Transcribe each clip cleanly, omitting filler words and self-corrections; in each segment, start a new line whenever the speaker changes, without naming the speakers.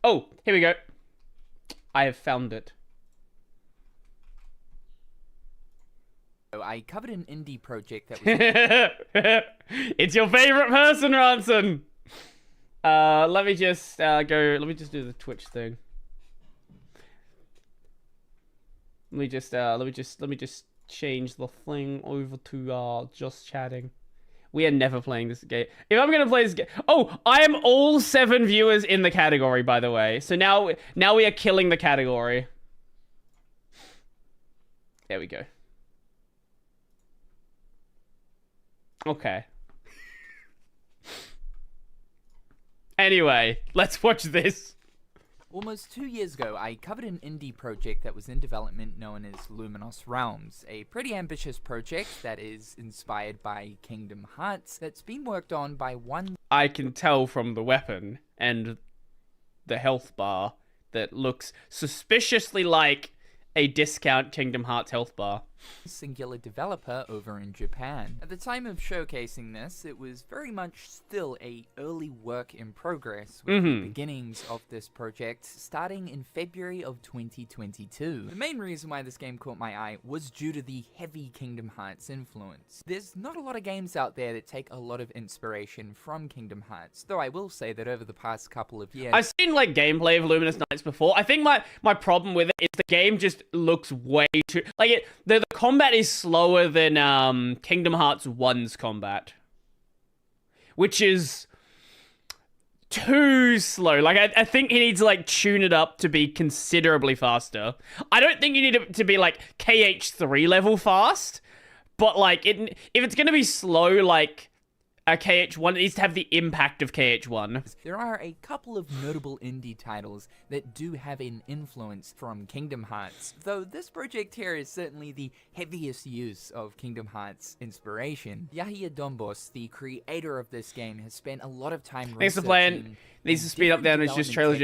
Oh, here we go. I have found it.
I covered an indie project that was...
It's your favorite person, Robertson. Let me just let me just do the Twitch thing. Let me just change the thing over to just chatting. We are never playing this game. If I'm gonna play this game, oh, I am all 7 viewers in the category, by the way. So now we are killing the category. There we go. Okay. Anyway, let's watch this.
Almost 2 years ago, I covered an indie project that was in development known as Luminous Realms, a pretty ambitious project that is inspired by Kingdom Hearts that's been worked on by one...
I can tell from the weapon and the health bar that looks suspiciously like a discount Kingdom Hearts health bar.
Singular developer over in Japan. At the time of showcasing this, it was very much still a early work in progress, with the beginnings of this project starting in February of 2022. The main reason why this game caught my eye was due to the heavy Kingdom Hearts influence. There's not a lot of games out there that take a lot of inspiration from Kingdom Hearts, though I will say that over the past couple of years...
I've seen like gameplay of Luminous Nights before. I think my problem with it is the game just looks way too... Like, the combat is slower than Kingdom Hearts 1's combat. Which is too slow. Like, I think he needs to, like, tune it up to be considerably faster. I don't think you need it to be, like, KH3 level fast. But, like, if it's gonna be slow, like... KH1, it needs to have the impact of KH1.
There are a couple of notable indie titles that do have an influence from Kingdom Hearts, though this project here is certainly the heaviest use of Kingdom Hearts inspiration. Yahya Dombos, the creator of this game, has spent a lot of time
Thanks for playing. Needs to speed up down. It's just trailers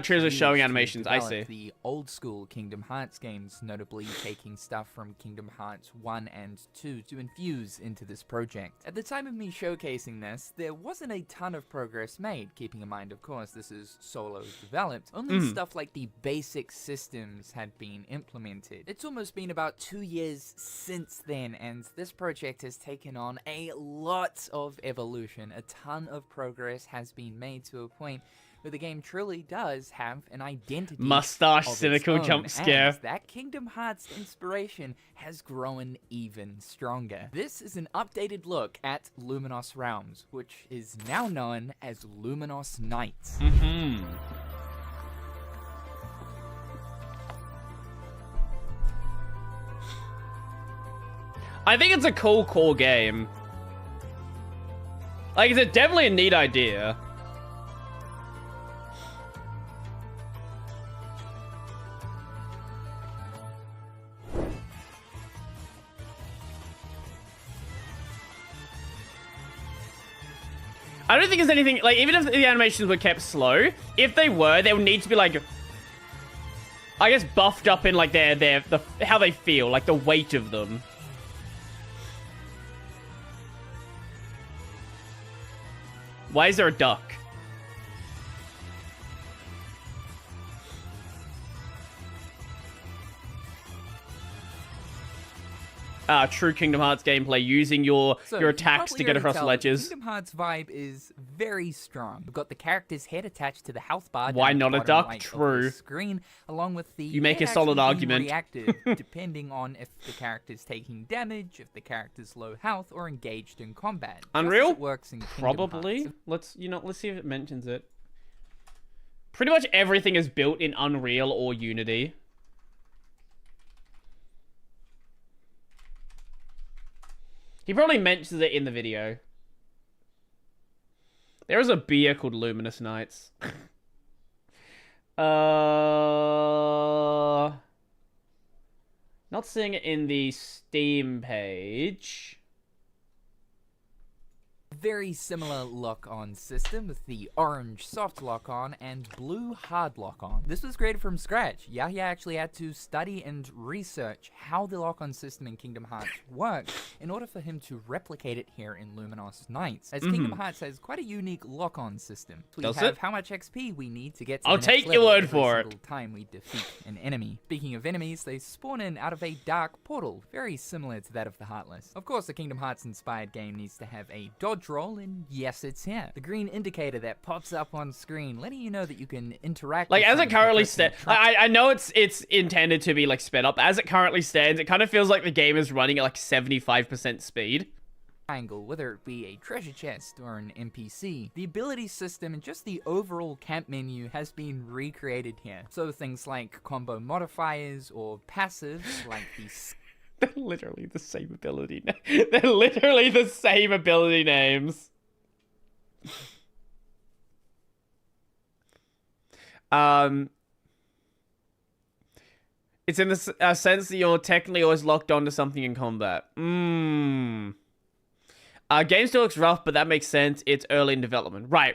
trailers showing animations. I see.
The old school Kingdom Hearts games, notably taking stuff from Kingdom Hearts 1 and 2 to infuse into this project. At the time of me showcasing this, there wasn't a ton of progress made, keeping in mind, of course, this is solo developed. Only stuff like the basic systems had been implemented. It's almost been about 2 years since then, and this project has taken on a lot of evolution. A ton of progress has been made to a point where the game truly does have an identity.
Mustache
of
cynical
its own,
jump scare.
and that Kingdom Hearts inspiration has grown even stronger. This is an updated look at Luminous Realms, which is now known as Luminous Nights.
I think it's a cool core game. Like, it's definitely a neat idea. I don't think there's anything, like, even if the animations were kept slow, if they were, they would need to be, like, I guess buffed up in, like, how they feel, like, the weight of them. Why is there a duck? True Kingdom Hearts gameplay, using your attacks to get across the ledges.
Kingdom Hearts vibe is very strong. We've got the character's head attached to the health bar.
Why not a duck?
True. Screen, along with the
you make a solid argument.
Reactive, depending on if the character's taking damage, if the character's low health, or engaged in combat.
Unreal?
It works in
Probably. Let's see if it mentions it. Pretty much everything is built in Unreal or Unity. He probably mentions it in the video. There is a beer called Luminous Nights. Not seeing it in the Steam page.
very similar lock-on system with the orange soft lock-on and blue hard lock-on. This was created from scratch. Yahya actually had to study and research how the lock-on system in Kingdom Hearts worked in order for him to replicate it here in Luminous Nights, as Kingdom Hearts has quite a unique lock-on system. We have how much XP we need to get to
I'll
the next
take your
level
word
every
for
single time we defeat an enemy. Speaking of enemies, they spawn in out of a dark portal, very similar to that of the Heartless. Of course, the Kingdom Hearts inspired game needs to have a dodge roll, and yes, it's here. The green indicator that pops up on screen, letting you know that you can interact
Like,
with
as it currently stands, I know it's intended to be, like, sped up. As it currently stands, it kind of feels like the game is running at, like, 75% speed.
Triangle, whether it be a treasure chest or an NPC. The ability system and just the overall camp menu has been recreated here. So things like combo modifiers or passives like the
They're literally the same ability. They're literally the same ability names. It's in the sense that you're technically always locked onto something in combat. Game still looks rough, but that makes sense. It's early in development. Right.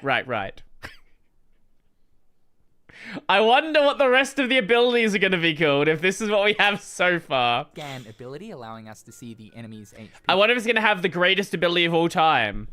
I wonder what the rest of the abilities are going to be called if this is what we have so far.
scan ability, allowing us to see the enemy's HP.
I wonder if it's going to have the greatest ability of all time.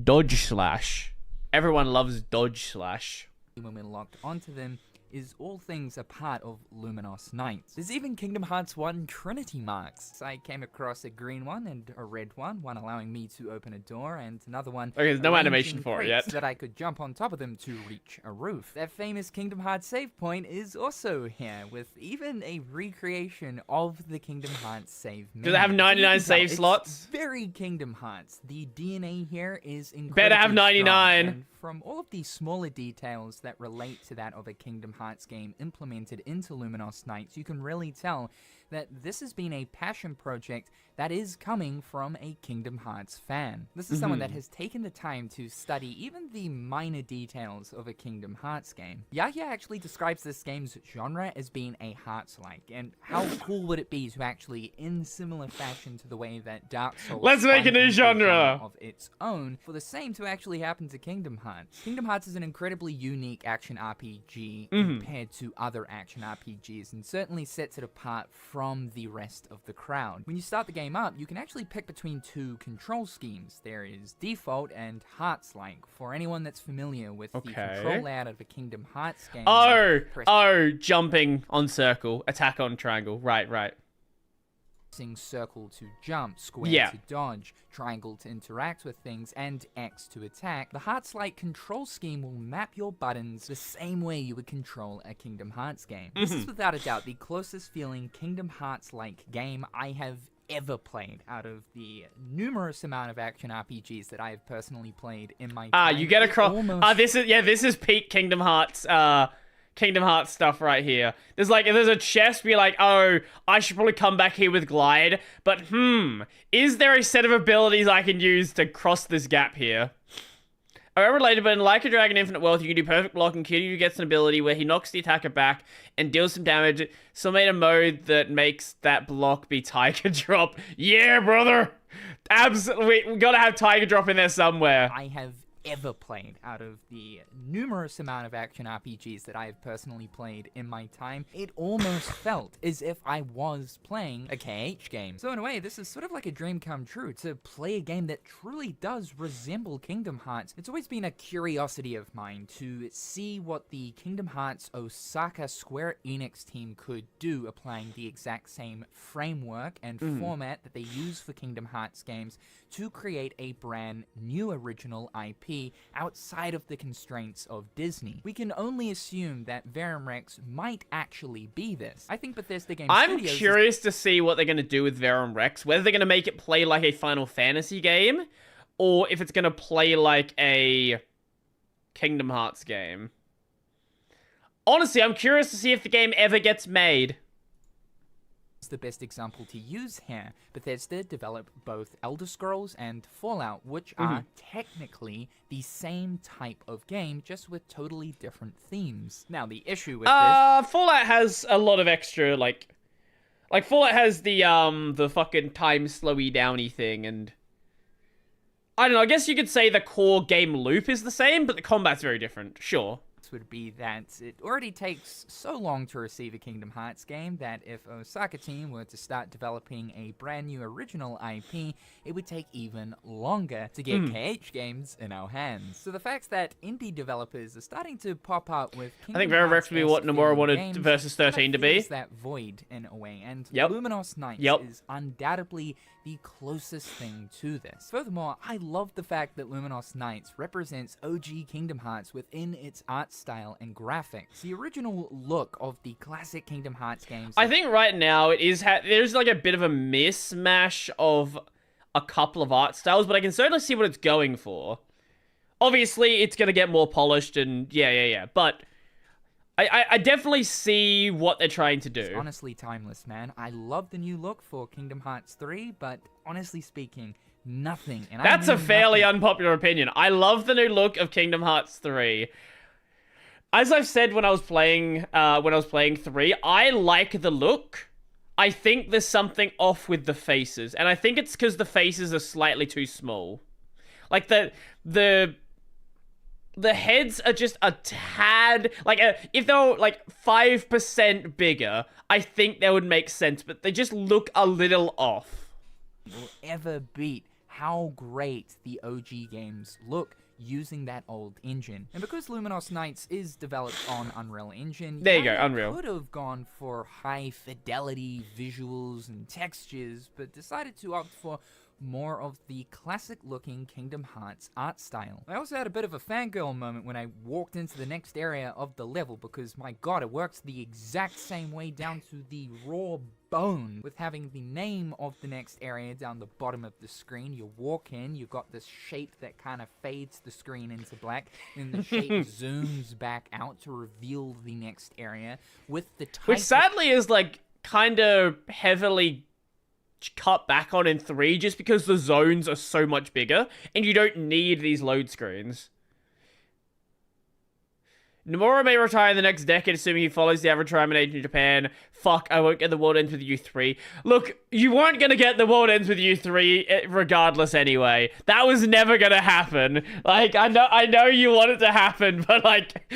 Dodge Slash. Everyone loves Dodge Slash.
When we're locked onto them, is all things a part of Luminous Nights. There's even Kingdom Hearts 1 Trinity marks. I came across a green one and a red one allowing me to open a door, and another one
Okay, there's no
arranging
animation for it yet.
crates that I could jump on top of them to reach a roof. That famous Kingdom Hearts save point is also here, with even a recreation of the Kingdom Hearts save menu.
Do they have 99
You can tell
save
it's
slots?
Very Kingdom Hearts. The DNA here is incredibly
Better have 99.
strong, and from all of the smaller details that relate to that of a Kingdom Hearts game implemented into Luminous Nights, you can really tell that this has been a passion project that is coming from a Kingdom Hearts fan. This is someone that has taken the time to study even the minor details of a Kingdom Hearts game. Yahya actually describes this game's genre as being a Hearts-like, and how cool would it be to actually, in similar fashion to the way that Dark Souls
Let's make a
spun
new
into
genre
of its own, for the same to actually happen to Kingdom Hearts. Kingdom Hearts is an incredibly unique action RPG compared to other action RPGs, and certainly sets it apart from the rest of the crowd. When you start the game up, you can actually pick between two control schemes. There is default and Hearts-like. For anyone that's familiar with the control layout of a Kingdom Hearts game.
Jumping on circle, attack on triangle. Right.
Pressing circle to jump, square to dodge, triangle to interact with things, and X to attack. The Hearts-like control scheme will map your buttons the same way you would control a Kingdom Hearts game. This is without a doubt the closest feeling Kingdom Hearts-like game I have ever played out of the numerous amount of action RPGs that I have personally played in my time.
You get across. This is peak Kingdom Hearts stuff right here. There's a chest where you're like, oh, I should probably come back here with glide, but is there a set of abilities I can use to cross this gap here? Related, but in Like a Dragon Infinite Wealth, you can do perfect block, and Kiryu gets an ability where he knocks the attacker back and deals some damage. So made a mode that makes that block be Tiger Drop. Yeah, brother! Absolutely, we gotta have Tiger Drop in there somewhere.
I have ever played out of the numerous amount of action RPGs that I have personally played in my time. It almost felt as if I was playing a KH game. So in a way, this is sort of like a dream come true, to play a game that truly does resemble Kingdom Hearts. It's always been a curiosity of mine to see what the Kingdom Hearts Osaka Square Enix team could do, applying the exact same framework and format that they use for Kingdom Hearts games to create a brand new original IP outside of the constraints of Disney. We can only assume that Verum Rex might actually be this. I think Bethesda Game
I'm
Studios
curious to see what they're going to do with Verum Rex, whether they're going to make it play like a Final Fantasy game, or if it's going to play like a Kingdom Hearts game. Honestly, I'm curious to see if the game ever gets made.
the best example to use here. Bethesda developed both Elder Scrolls and Fallout, which are technically the same type of game, just with totally different themes. Now, the issue with this...
Fallout has a lot of extra, like Fallout has the fucking time slowy downy thing, and I don't know, I guess you could say the core game loop is the same, but the combat's very different. Sure.
Would be that it already takes so long to receive a Kingdom Hearts game that if Osaka team were to start developing a brand new original IP, it would take even longer to get KH games in our hands. So the fact that indie developers are starting to pop up with
I think very directly what Nomura wanted Versus 13 to be.
That void in a way, and
Yep.
Luminous Nights is undoubtedly the closest thing to this. Furthermore, I love the fact that Luminous Nights represents OG Kingdom Hearts within its art style and graphics. The original look of the classic Kingdom Hearts games.
I think right now it is there's like a bit of a mismatch of a couple of art styles, but I can certainly see what it's going for. Obviously, it's gonna get more polished and yeah. But I definitely see what they're trying to do.
It's honestly timeless, man. I love the new look for Kingdom Hearts 3, but honestly speaking, nothing. And
that's a fairly unpopular opinion. I love the new look of Kingdom Hearts 3. As I've said when I was playing 3, I like the look. I think there's something off with the faces, and I think it's because the faces are slightly too small. Like the heads are just a tad, like if they were like 5% bigger, I think that would make sense, but they just look a little off.
Will ever beat how great the OG games look using that old engine. And because Luminous Nights is developed on Unreal Engine,
there you go, Unreal
could have gone for high fidelity visuals and textures, but decided to opt for more of the classic looking Kingdom Hearts art style. I also had a bit of a fangirl moment when I walked into the next area of the level because my god, it works the exact same way down to the raw bone, with having the name of the next area down the bottom of the screen. You walk in, you've got this shape that kind of fades the screen into black, and the shape zooms back out to reveal the next area with the type,
which sadly is like kind of heavily cut back on in 3 just because the zones are so much bigger and you don't need these load screens. Nomura may retire in the next decade, assuming he follows the average retirement age in Japan. Fuck, I won't get the World Ends with You 3. Look, you weren't gonna get the World Ends with You 3 regardless anyway. That was never gonna happen. Like, I know you want it to happen, but like,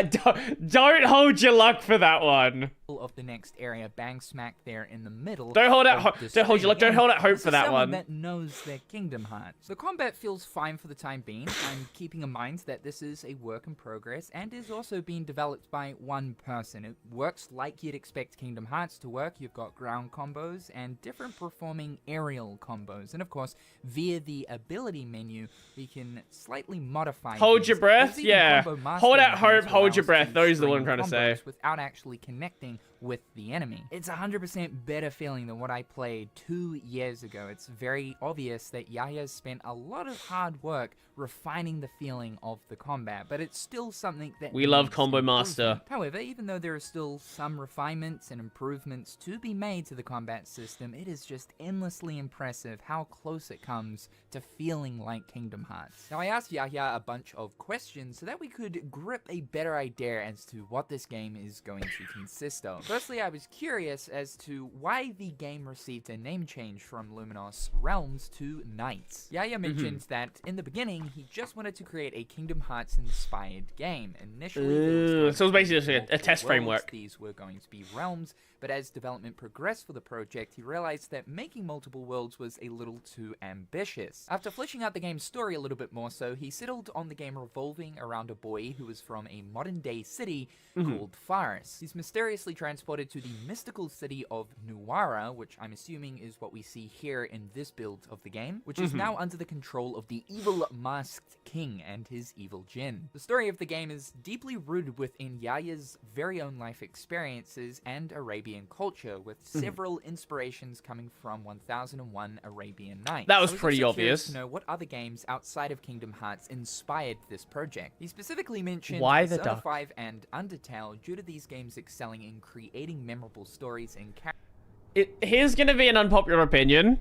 don't hold your luck for that one.
Of the next area, bang smack there in the middle.
Don't hold out hope for that one.
That knows their Kingdom Hearts. The combat feels fine for the time being. I'm keeping in mind that this is a work in progress and is also being developed by one person. It works like you'd expect Kingdom Hearts to work. You've got ground combos and different performing aerial combos, and of course via the ability menu we can slightly modify.
Hold your breath, yeah. Hold out hope, hold your breath. Those are the one I'm trying to say.
Without actually connecting with the enemy. It's 100% better feeling than what I played 2 years ago. It's very obvious that Yaya's spent a lot of hard work refining the feeling of the combat, but it's still something that
we love Combo Master.
However, even though there are still some refinements and improvements to be made to the combat system, it is just endlessly impressive how close it comes to feeling like Kingdom Hearts. Now, I asked Yaya a bunch of questions so that we could grip a better idea as to what this game is going to consist of. Firstly, I was curious as to why the game received a name change from Luminous Realms to Nights. Yaya mentioned that in the beginning, he just wanted to create a Kingdom Hearts-inspired game. Initially,
so it was basically just a test framework.
These were going to be realms, but as development progressed for the project, he realized that making multiple worlds was a little too ambitious. After fleshing out the game's story a little bit more so, he settled on the game revolving around a boy who was from a modern-day city called Faris. He's mysteriously transported to the mystical city of Nuwara, which I'm assuming is what we see here in this build of the game, which is now under the control of the evil masked king and his evil djinn. The story of the game is deeply rooted within Yaya's very own life experiences and Arabian culture, with several inspirations coming from 1001 Arabian Nights.
That was pretty obvious.
To know what other games outside of Kingdom Hearts inspired this project. He specifically mentioned Persona 5 and Undertale due to these games excelling in creating memorable stories and characters.
Here's gonna be an unpopular opinion.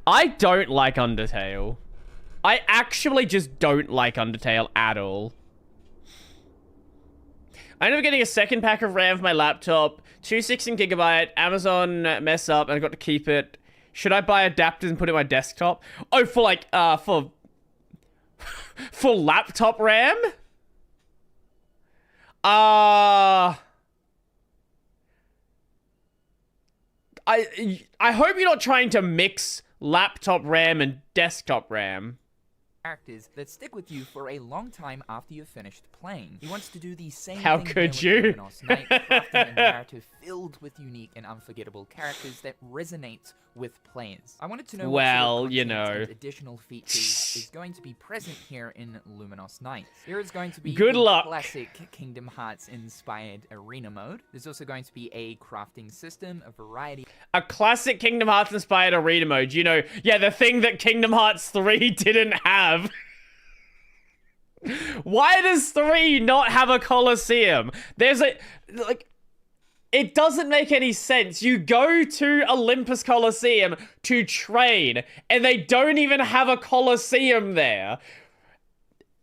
I don't like Undertale. I actually just don't like Undertale at all. I ended up getting a second pack of RAM for my laptop, 216GB, Amazon mess up, and I got to keep it. Should I buy adapters and put it in my desktop? Oh, for like, for laptop RAM? I hope you're not trying to mix laptop RAM and desktop RAM.
Characters that stick with you for a long time after you've finished playing. He wants to do the same
How
thing
could
here
you?
with Luminous Night, crafting a narrative filled with unique and unforgettable characters that resonate with players. I wanted to know
Well,
what sort of
you
content
know.
and additional features is going to be present here in Luminous Night. There is going to be
Good
the
luck.
classic Kingdom Hearts inspired arena mode. There's also going to be a crafting system, a variety
A classic Kingdom Hearts inspired arena mode. You know, yeah, the thing that Kingdom Hearts 3 didn't have. Why does 3 not have a Colosseum? There's a, like, it doesn't make any sense. You go to Olympus Coliseum to train, and they don't even have a Colosseum there.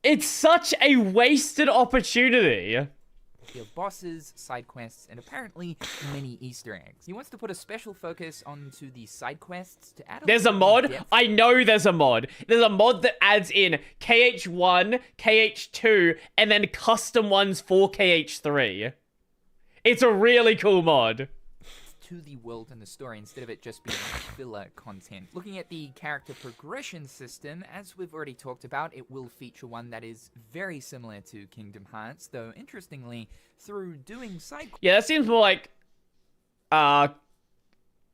It's such a wasted opportunity.
of bosses, side quests, and apparently many Easter eggs. He wants to put a special focus onto the side quests to add
There's a
little more
mod.
depth.
I know there's a mod. There's a mod that adds in KH1, KH2, and then custom ones for KH3. It's a really cool mod.
To the world and the story instead of it just being filler content. Looking at the character progression system, as we've already talked about, it will feature one that is very similar to Kingdom Hearts, though interestingly, through doing side
Yeah, that seems more like, yeah,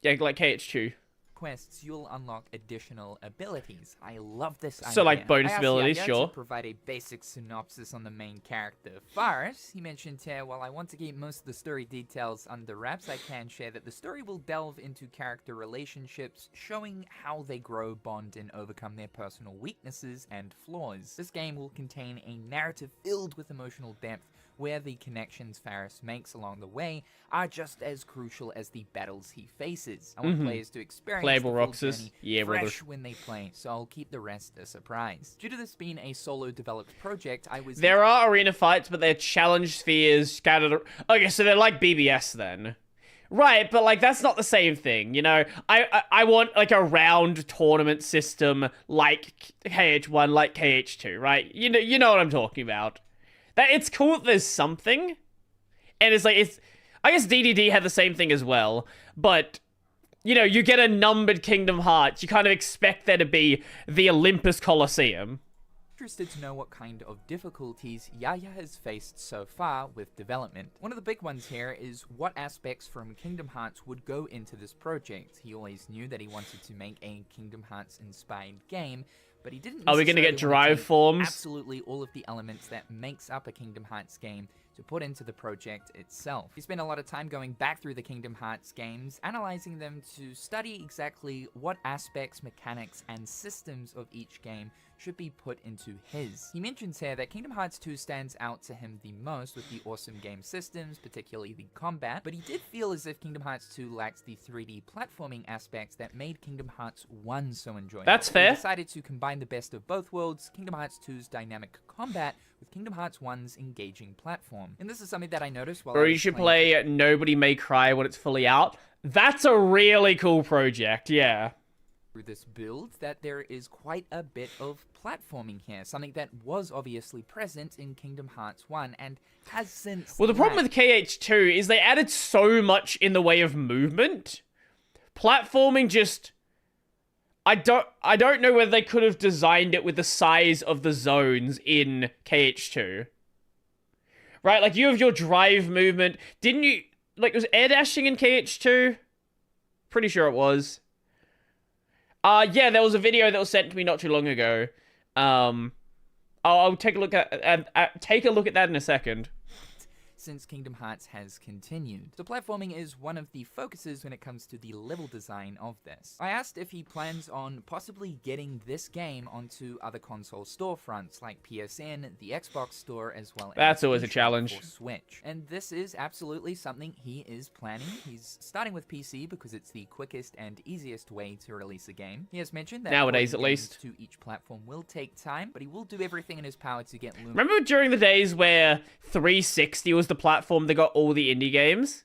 like KH2.
quests, you'll unlock additional abilities. I love this idea.
So, like, bonus
I asked
abilities,
Yaya
sure.
to provide a basic synopsis on the main character. Faris, he mentioned here, while I want to keep most of the story details under wraps, I can share that the story will delve into character relationships, showing how they grow, bond, and overcome their personal weaknesses and flaws. This game will contain a narrative filled with emotional depth, where the connections Faris makes along the way are just as crucial as the battles he faces. I want players to experience
Playable
the full
Roxas.
journey
Yeah, brother.
fresh when they play, so I'll keep the rest a surprise. Due to this being a solo-developed project, I was...
There are arena fights, but they're challenge spheres scattered... Okay, so they're like BBS then. Right, but like that's not the same thing, you know? I want like a round tournament system like KH1, like KH2, right? You know what I'm talking about. That it's cool that there's something. And it's like I guess DDD had the same thing as well, but you know, you get a numbered Kingdom Hearts, you kind of expect there to be the Olympus Coliseum.
Interested to know what kind of difficulties Yaya has faced so far with development. One of the big ones here is what aspects from Kingdom Hearts would go into this project. He always knew that he wanted to make a Kingdom Hearts inspired game, but he didn't
Are we gonna
necessarily
get
want to
drive
take
forms?
absolutely all of the elements that makes up a Kingdom Hearts game to put into the project itself. He spent a lot of time going back through the Kingdom Hearts games, analyzing them to study exactly what aspects, mechanics, and systems of each game should be put into his. He mentions here that Kingdom Hearts 2 stands out to him the most with the awesome game systems, particularly the combat, but he did feel as if Kingdom Hearts 2 lacks the 3D platforming aspects that made Kingdom Hearts 1 so enjoyable.
That's
He
fair.
decided to combine the best of both worlds, Kingdom Hearts 2's dynamic combat with Kingdom Hearts 1's engaging platform. And this is something that I noticed while I
Or
was
you should
playing
play Nobody May Cry when it's fully out. That's a really cool project, yeah.
through this build, that there is quite a bit of platforming here, something that was obviously present in Kingdom Hearts 1 and has since
Well, the problem
lacked.
with KH2 is they added so much in the way of movement. Platforming just... I don't know whether they could have designed it with the size of the zones in KH2. Right, like you have your drive movement. Didn't you... Like, was air dashing in KH2? Pretty sure it was. Yeah, there was a video that was sent to me not too long ago. I'll take a look at take a look at that in a second.
Since Kingdom Hearts has continued. So platforming is one of the focuses when it comes to the level design of this. I asked if he plans on possibly getting this game onto other console storefronts like PSN, the Xbox Store, as well as
That's always a
eShop
challenge.
for Switch. And this is absolutely something he is planning. He's starting with PC because it's the quickest and easiest way to release a game. He has mentioned that
Nowadays,
porting
at
games
least.
to each platform will take time, but he will do everything in his power to get Luminous.
Remember during the days where 360 was the platform that got all the indie games?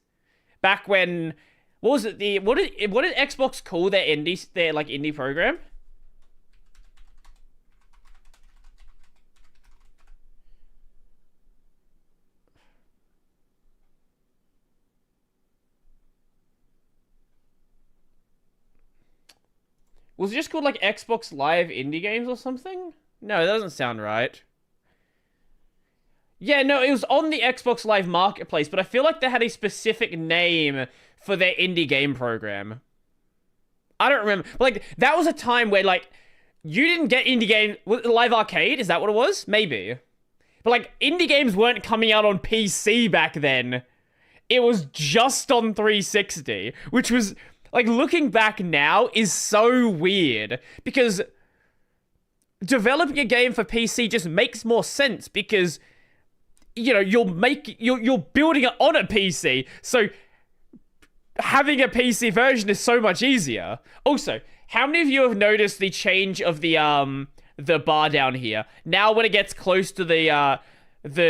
Back when What was it? What did Xbox call their indie program? Was it just called like Xbox Live Indie Games or something? No, that doesn't sound right. Yeah, no, it was on the Xbox Live Marketplace, but I feel like they had a specific name for their indie game program. I don't remember. But, like, that was a time where, like, you didn't get indie game... Live Arcade? Is that what it was? Maybe. But, like, indie games weren't coming out on PC back then. It was just on 360, which was... Like, looking back now is so weird, because developing a game for PC just makes more sense, because, you know, you're building it on a PC, so having a PC version is so much easier. Also, how many of you have noticed the change of the bar down here? Now when it gets close to the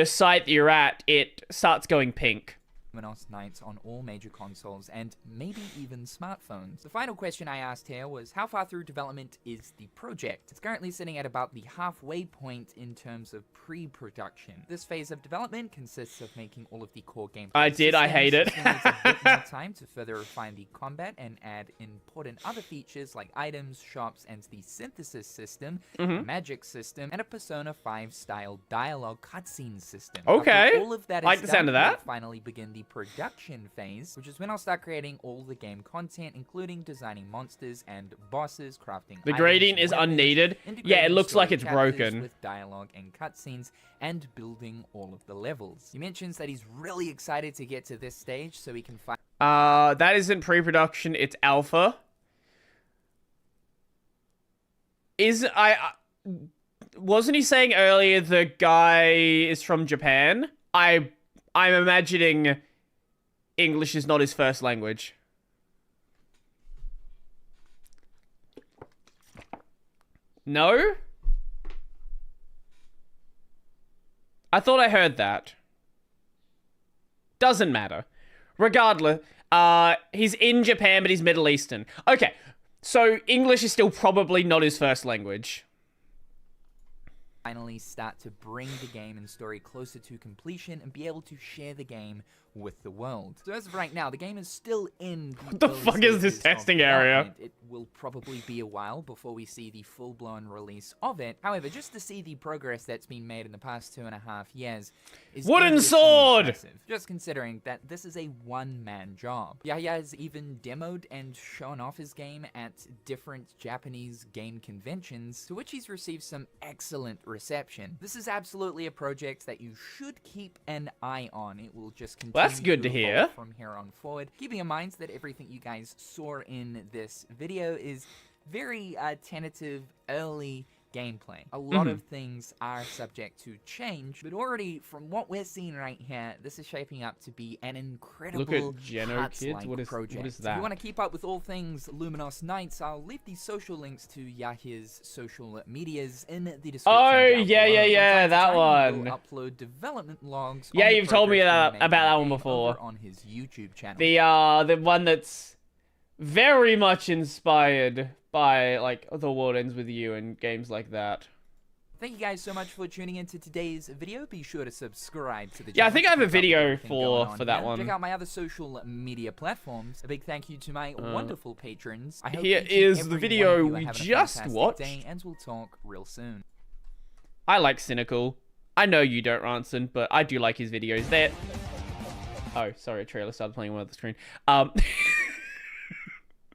site that you're at, it starts going pink.
Luminos Nights on all major consoles and maybe even smartphones. The final question I asked here was, how far through development is the project? It's currently sitting at about the halfway point in terms of pre-production. This phase of development consists of making all of the core gameplay
I hate it.
It needs a bit more time to further refine the combat and add important other features like items, shops, and the synthesis system, magic system, and a Persona 5 style dialogue cutscene system.
Okay.
After all of that is
like the sound of that.
we'll finally begin the production phase, which is when I'll start creating all the game content, including designing monsters and bosses, crafting
The gradient is unneeded. Yeah, it looks like it's broken.
With dialogue and cutscenes, and building all of the levels. He mentions that he's really excited to get to this stage so he can find...
That isn't pre-production, it's alpha. Wasn't he saying earlier the guy is from Japan? I'm imagining English is not his first language. No? I thought I heard that. Doesn't matter. Regardless, he's in Japan, but he's Middle Eastern. Okay, so English is still probably not his first language.
Finally start to bring the game and story closer to completion and be able to share the game with the world. So as of right now, the game is still in the
What the fuck is this testing area?
It will probably be a while before we see the full-blown release of it. However, just to see the progress that's been made in the past 2.5 years is
Wooden sword!
Impressive, just considering that this is a one-man job. Yahya has even demoed and shown off his game at different Japanese game conventions, to which he's received some excellent reception. This is absolutely a project that you should keep an eye on. It will just continue
That's good to hear.
From here on forward, keeping in mind that everything you guys saw in this video is very tentative, early gameplay. A lot of things are subject to change, but already from what we're seeing right here, this is shaping up to be an incredible
Look at Geno Kids. What is that?
If you want to keep up with all things Luminos Nights, I'll leave the social links to Yahya's social medias in the description.
Oh,
down
yeah,
below.
that one.
He'll upload development logs.
Yeah,
on the
you've told me
progress
about that one
over
before.
on his YouTube channel.
The one that's very much inspired by, like, The World Ends With You and games like that.
Thank you guys so much for tuning into today's video. Be sure to subscribe to the channel.
Yeah, I think I have a video
for
that
here.
one.
Check out my other social media platforms. A big thank you to my wonderful patrons. I hope
Here
each and
is
every
the
one
video
of you are
we
having a
just
fantastic
watched.
day, and we'll talk real soon.
I like Cynical. I know you don't, Robertson, but I do like his videos. Oh, sorry, a trailer started playing on the screen.